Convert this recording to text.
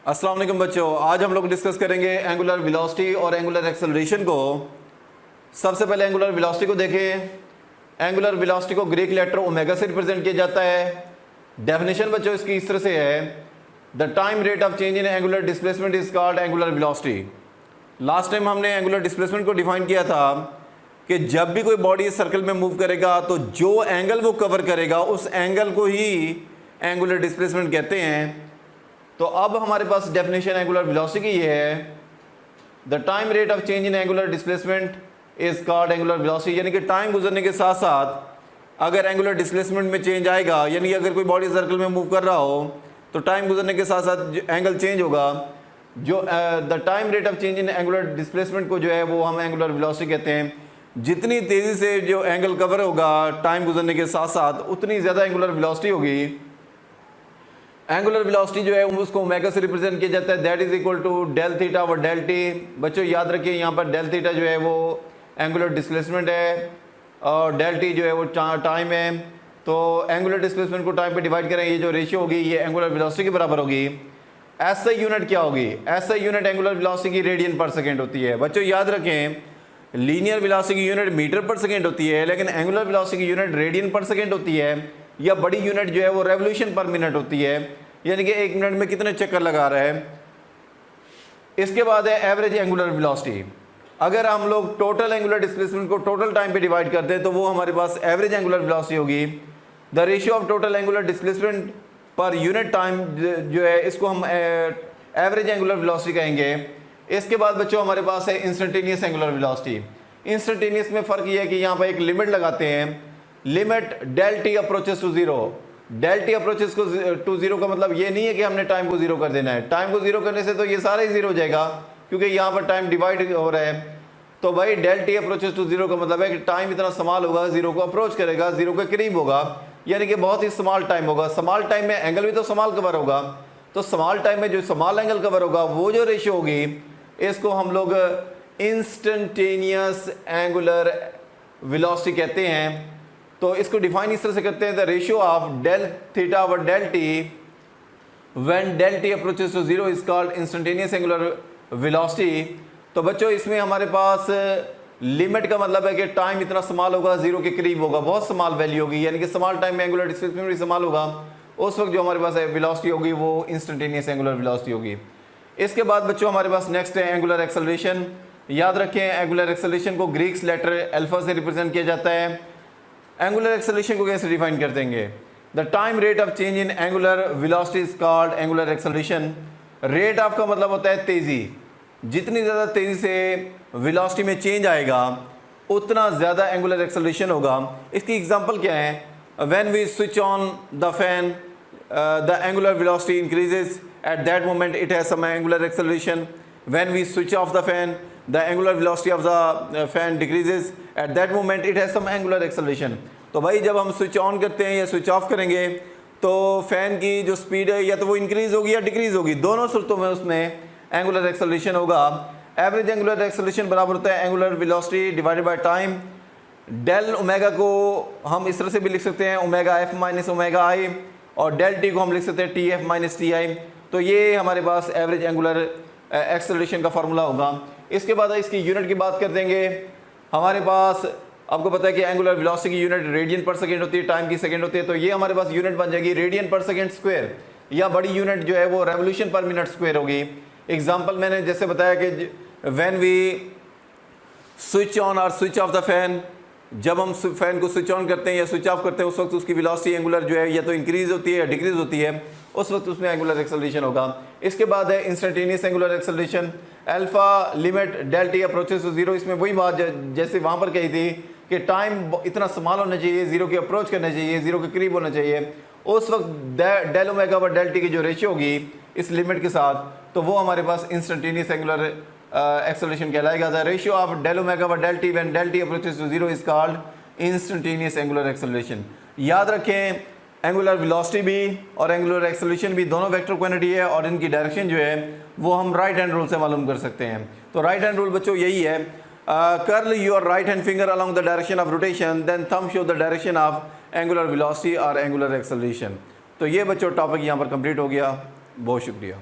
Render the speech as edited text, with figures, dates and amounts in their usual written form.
अस्सलाम वालेकुम बच्चों, आज हम लोग डिस्कस करेंगे एंगुलर वेलोसिटी और एंगुलर एक्सेलरेशन को। सबसे पहले एंगुलर वेलोसिटी को देखें। एंगुलर वेलोसिटी को ग्रीक लेटर ओमेगा से रिप्रेजेंट किया जाता है। डेफिनेशन बच्चों इसकी इस तरह से है, the time rate of change in angular displacement is called angular velocity. Last time हमने एंगुलर डिस्प्लेसमेंट को डिफाइन किया था कि जब भी कोई बॉडी सर्कल में मूव करेगा तो जो एंगल वो कवर करेगा उस एंगल को ही एंगुलर डिस्प्लेसमेंट कहते हैं। तो अब हमारे पास डेफिनेशन एंगुलर वेलोसिटी की ये है, the time rate of change in angular displacement is called angular velocity. यानी कि टाइम गुजरने के साथ साथ अगर एंगुलर डिस्प्लेसमेंट में चेंज आएगा, यानी कि अगर कोई बॉडी सर्कल में मूव कर रहा हो तो टाइम गुजरने के साथ साथ एंगल चेंज होगा। जो the time rate of change in angular displacement को जो है वो हम एंगुलर वेलोसिटी कहते हैं। जितनी तेज़ी से जो एंगल कवर होगा टाइम गुजरने के साथ साथ उतनी ज़्यादा एंगुलर वेलोसिटी होगी। एंगुलर वेलोसिटी जो है उसको ओमेगा से रिप्रेजेंट किया जाता है, that is equal to del theta व डेल टी। बच्चों याद रखिए यहाँ पर डेल थीटा जो है वो एंगुलर डिस्प्लेसमेंट है और डेल टी जो है वो टाइम है। तो एंगुलर डिस्प्लेसमेंट को टाइम पे डिवाइड करें, ये जो रेशियो होगी ये एंगुलर वेलोसिटी के बराबर होगी। एसआई यूनिट क्या होगी? एसआई यूनिट एंगुलर वेलोसिटी की रेडियन पर सेकेंड होती है। बच्चों याद रखें, लीनियर वेलोसिटी की यूनिट मीटर पर सेकेंड होती है, लेकिन एंगुलर वेलोसिटी की यूनिट रेडियन पर सेकेंड होती है, या बड़ी यूनिट जो है वो रेवोल्यूशन पर मिनट होती है, यानी कि 1 मिनट में कितने चक्कर लगा रहा है। इसके बाद है एवरेज एंगुलर वेलोसिटी। अगर हम लोग टोटल एंगुलर डिस्प्लेसमेंट को टोटल टाइम पे डिवाइड करते हैं तो वो हमारे पास एवरेज एंगुलर वेलोसिटी होगी। The ratio of total angular displacement per unit time जो है इसको हम एवरेज एंगुलर वेलोसिटी कहेंगे। इसके बाद बच्चों हमारे पास है इंस्टेंटेनियस एंगुलर वेलोसिटी। इंस्टेंटेनियस में फ़र्क ये है कि यहाँ पर एक लिमिट लगाते हैं, limit del T approaches to zero. Del T approaches को टू जीरो का मतलब ये नहीं है कि हमने टाइम को जीरो कर देना है। टाइम को जीरो करने से तो ये सारा ही जीरो हो जाएगा, क्योंकि यहाँ पर टाइम डिवाइड हो रहा है। तो भाई del T approaches to zero का मतलब है कि टाइम इतना स्मॉल होगा, जीरो को अप्रोच करेगा, जीरो के करीब होगा, यानी कि बहुत ही स्मॉल टाइम होगा। स्मॉल टाइम में एंगल भी तो स्मॉल कवर होगा, तो स्मॉल टाइम में जो स्मॉल एंगल कवर होगा वो जो रेशियो होगी इसको हम लोग इंस्टेंटेनियस एंगुलर वेलोसिटी कहते हैं। तो इसको डिफाइन इस तरह से करते हैं, the ratio of del theta व del t when del T approaches to zero is called instantaneous angular velocity. तो बच्चों इसमें हमारे पास लिमिट का मतलब है कि टाइम इतना स्मॉल होगा, जीरो के करीब होगा, बहुत स्मॉल वैल्यू होगी, यानी कि स्मॉल टाइम में एंगुलर डिस्प्लेसमेंट भी स्मॉल होगा। उस वक्त जो हमारे पास वेलोसिटी होगी वो इंस्टेंटेनियस एंगुलर वेलोसिटी होगी। इसके बाद बच्चों हमारे पास नेक्स्ट है एंगुलर एक्सेलरेशन। याद रखें एंगुलर एक्सेलरेशन को ग्रीक लेटर अल्फा से रिप्रेजेंट किया जाता है। एंगुलर एक्सेलरेशन को कैसे डिफाइन कर देंगे? The time rate of change in angular velocity is called angular acceleration. Rate of का मतलब होता है तेज़ी। जितनी ज़्यादा तेज़ी से वेलोसिटी में चेंज आएगा उतना ज़्यादा एंगुलर एक्सेलरेशन होगा। इसकी एग्जांपल क्या है? When we switch on the fan the angular velocity increases, at that moment it has some angular acceleration. When we switch off the fan the angular velocity of the fan decreases, at that moment it has some angular acceleration। तो भाई जब हम switch on करते हैं या switch off करेंगे तो fan की जो स्पीड है या तो वो इंक्रीज होगी या डिक्रीज होगी, दोनों सूरतों में उसमें एंगुलर एक्सेलरेशन होगा। एवरेज एंगुलर एक्सेलरेशन बराबर होता है angular velocity divided by time. Del omega को हम इस तरह से भी लिख सकते हैं, omega F minus omega I, और डेल टी को हम लिख सकते हैं T F minus T I. तो ये हमारे पास एवरेज एंगुलर एक्सेलरेशन का फार्मूला होगा। इसके बाद इसकी यूनिट की बात कर देंगे। हमारे पास आपको पता है कि एंगुलर वेलोसिटी की यूनिट रेडियन पर सेकेंड होती है, टाइम की सेकेंड होती है, तो ये हमारे पास यूनिट बन जाएगी रेडियन पर सेकेंड स्क्वायर, या बड़ी यूनिट जो है वो रेवोल्यूशन पर मिनट स्क्वायर होगी। एग्जांपल मैंने जैसे बताया कि व्हेन वी स्विच ऑन और स्विच ऑफ द फैन, जब हम फैन को स्विच ऑन करते हैं या स्विच ऑफ करते हैं उस वक्त उसकी वेलोसिटी एंगुलर जो है या तो इंक्रीज होती है या डिक्रीज होती है, उस वक्त उसमें एंगुलर एक्सेलरेशन होगा। इसके बाद है instantaneous angular acceleration. Alpha limit del T approaches to zero. इसमें वही बात जैसे वहाँ पर कही थी कि टाइम इतना स्मॉल होना चाहिए, जीरो की अप्रोच करना चाहिए, जीरो के करीब होना चाहिए। उस वक्त del omega by del T की जो रेशियो होगी इस लिमिट के साथ, तो वो हमारे पास इंस्टेंटेनियस एंगुलर एक्सेलरेशन कहलाएगा। The ratio of del omega by del t when del T approaches to zero is called instantaneous angular acceleration. याद रखें एंगुलर वेलोसिटी भी और एंगुलर एक्सेलरेशन भी दोनों वेक्टर क्वांटिटी है, और इनकी डायरेक्शन जो है वो हम राइट हैंड रूल से मालूम कर सकते हैं। तो राइट हैंड रूल बच्चों यही है, curl your right hand finger along the direction of rotation, then thumb show the direction of angular velocity और एंगुलर एक्सेलरेशन। तो ये बच्चों टॉपिक यहाँ पर कंप्लीट हो गया। बहुत शुक्रिया।